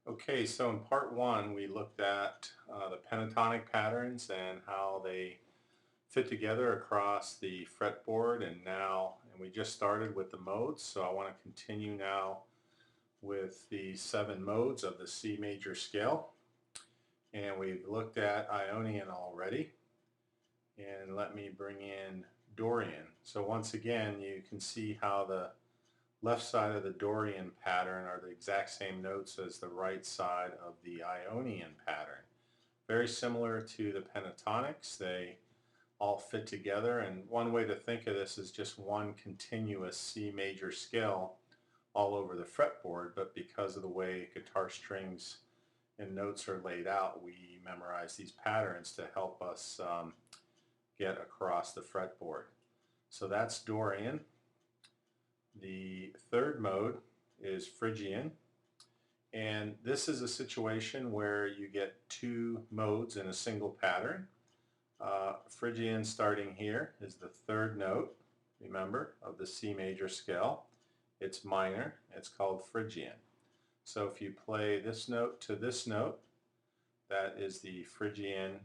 Okay, so in part one, we looked at the pentatonic patterns and how they fit together across the fretboard, and we just started with the modes, so I want to continue now with the 7 modes of the C major scale. And we've looked at Ionian already, and let me bring in Dorian. So once again, you can see how the left side of the Dorian pattern are the exact same notes as the right side of the Ionian pattern. Very similar to the pentatonics, they all fit together, and one way to think of this is just one continuous C major scale all over the fretboard, but because of the way guitar strings and notes are laid out, we memorize these patterns to help us get across the fretboard. So that's Dorian. The third mode is Phrygian, and this is a situation where you get 2 modes in a single pattern. Phrygian starting here is the third note, remember, of the C major scale. It's minor, it's called Phrygian. So if you play this note to this note, that is the Phrygian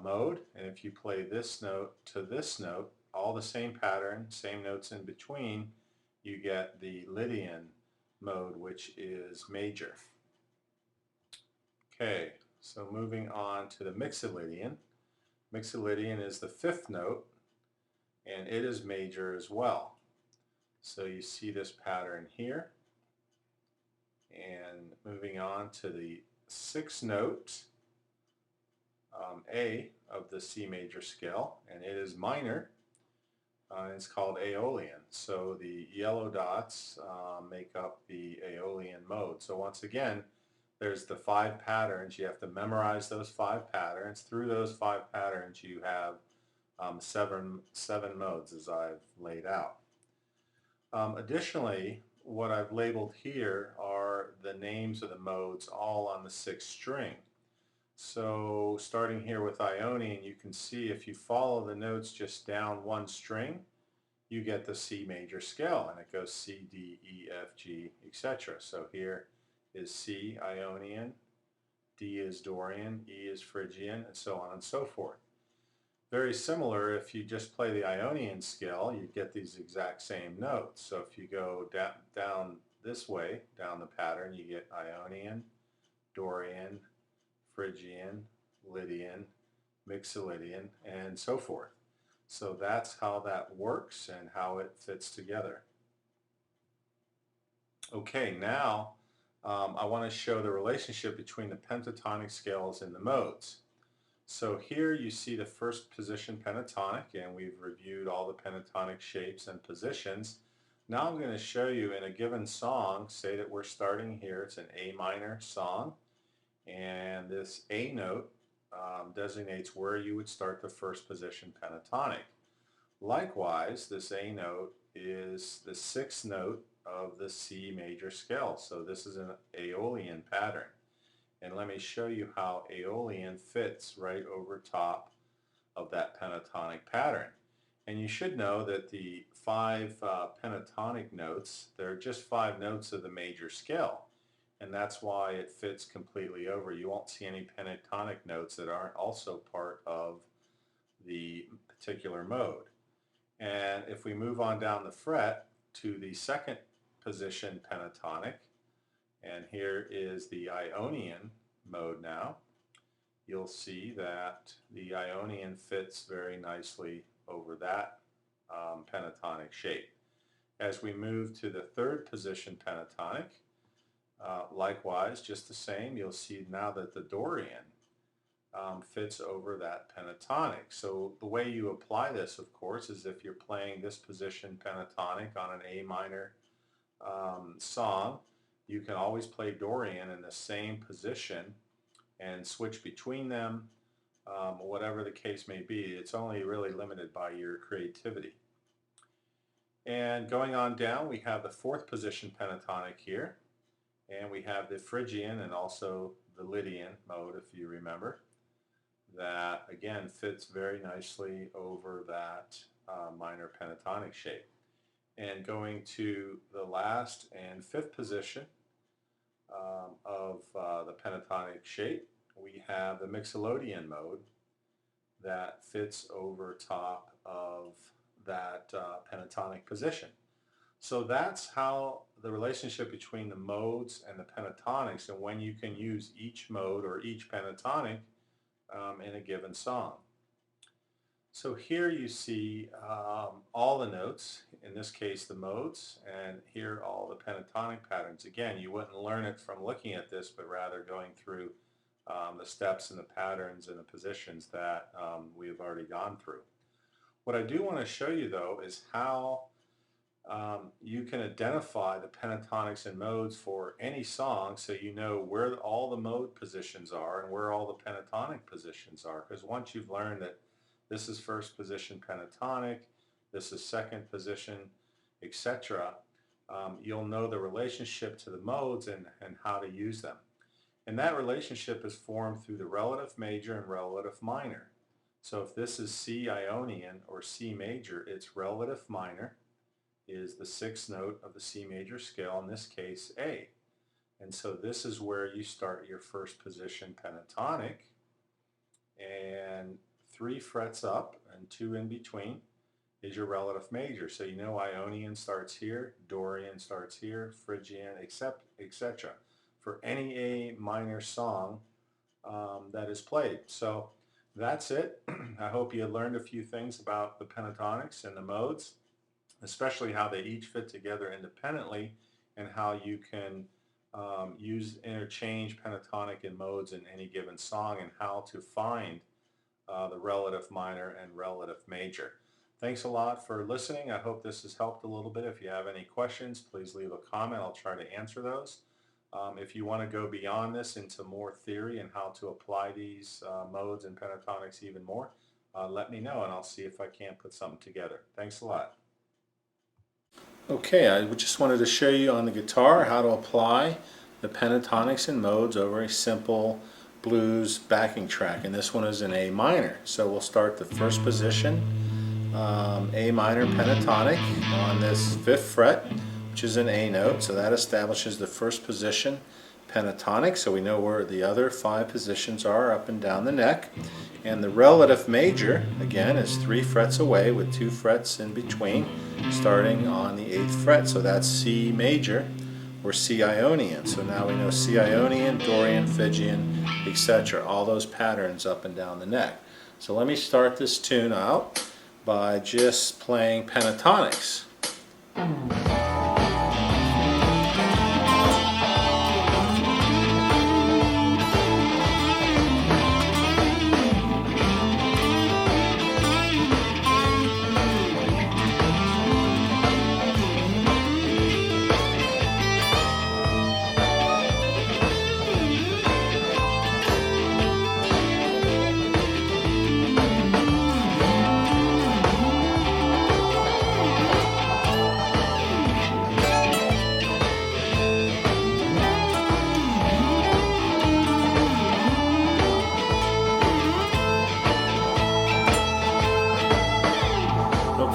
mode, and if you play this note to this note, all the same pattern, same notes in between, you get the Lydian mode, which is major. Okay, so moving on to the Mixolydian. Mixolydian is the 5th note, and it is major as well. So you see this pattern here. And moving on to the 6th note, A of the C major scale, and it is minor. It's called Aeolian. So the yellow dots make up the Aeolian mode. So once again, there's the 5 patterns. You have to memorize those 5 patterns. Through those 5 patterns, you have seven modes as I've laid out. Additionally, what I've labeled here are the names of the modes all on the 6th string. So starting here with Ionian, you can see if you follow the notes just down one string, you get the C major scale, and it goes C, D, E, F, G, etc. So here is C, Ionian, D is Dorian, E is Phrygian, and so on and so forth. Very similar, if you just play the Ionian scale, you get these exact same notes. So if you go down this way, down the pattern, you get Ionian, Dorian, Phrygian, Lydian, Mixolydian, and so forth. So that's how that works and how it fits together. Okay, now I want to show the relationship between the pentatonic scales and the modes. So here you see the first position pentatonic, and we've reviewed all the pentatonic shapes and positions. Now I'm going to show you in a given song, say that we're starting here, it's an A minor song, and this A note designates where you would start the first position pentatonic. Likewise, this A note is the 6th note of the C major scale, so this is an Aeolian pattern. And let me show you how Aeolian fits right over top of that pentatonic pattern. And you should know that the 5 pentatonic notes, they're just 5 notes of the major scale. And that's why it fits completely over. You won't see any pentatonic notes that aren't also part of the particular mode. And if we move on down the fret to the 2nd position pentatonic, and here is the Ionian mode now, you'll see that the Ionian fits very nicely over that pentatonic shape. As we move to the 3rd position pentatonic, likewise, just the same, you'll see now that the Dorian fits over that pentatonic. So the way you apply this, of course, is if you're playing this position pentatonic on an A minor song, you can always play Dorian in the same position and switch between them, whatever the case may be. It's only really limited by your creativity. And going on down, we have the 4th position pentatonic here, and we have the Phrygian and also the Lydian mode, if you remember, that again fits very nicely over that minor pentatonic shape. And going to the last and 5th position, of the pentatonic shape. We have the Mixolydian mode that fits over top of that pentatonic position. So that's how the relationship between the modes and the pentatonics, and when you can use each mode or each pentatonic in a given song. So here you see all the notes, in this case the modes, and here all the pentatonic patterns. Again, you wouldn't learn it from looking at this, but rather going through the steps and the patterns and the positions that we have already gone through. What I do want to show you though is how you can identify the pentatonics and modes for any song, so you know where all the mode positions are and where all the pentatonic positions are. Because once you've learned that this is first position pentatonic, this is second position, etc., you'll know the relationship to the modes and how to use them. And that relationship is formed through the relative major and relative minor. So if this is C Ionian or C major, its relative minor is the sixth note of the C major scale, in this case A. And so this is where you start your first position pentatonic, and 3 frets up and 2 in between is your relative major. So you know Ionian starts here, Dorian starts here, Phrygian, etc. for any A minor song that is played. So that's it. I hope you learned a few things about the pentatonics and the modes, especially how they each fit together independently and how you can interchange pentatonic and modes in any given song, and how to find the relative minor and relative major. Thanks a lot for listening. I hope this has helped a little bit. If you have any questions, please leave a comment. I'll try to answer those. If you want to go beyond this into more theory and how to apply these modes and pentatonics even more, let me know and I'll see if I can't put something together. Thanks a lot. Okay, I just wanted to show you on the guitar how to apply the pentatonics and modes over a simple blues backing track, and this one is in A minor. So we'll start the first position, A minor pentatonic on this 5th fret, which is an A note, so that establishes the first position pentatonic, so we know where the other 5 positions are up and down the neck. And the relative major, again, is 3 frets away with 2 frets in between, starting on the 8th fret, so that's C major or C Ionian. So now we know C Ionian, Dorian, Phrygian, etc. All those patterns up and down the neck. So let me start this tune out by just playing pentatonics.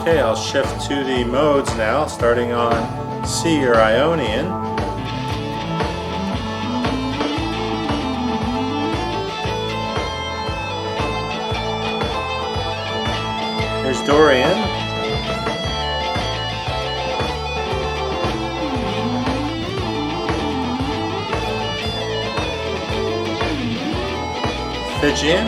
Okay, I'll shift to the modes now, starting on C or Ionian. Here's Dorian. Phrygian.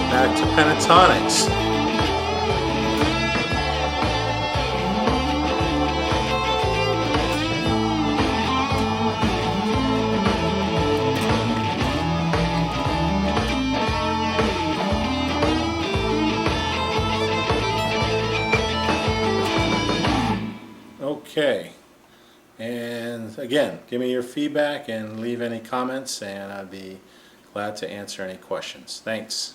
Back to pentatonics. Okay, and again, give me your feedback and leave any comments, and I'd be glad to answer any questions. Thanks.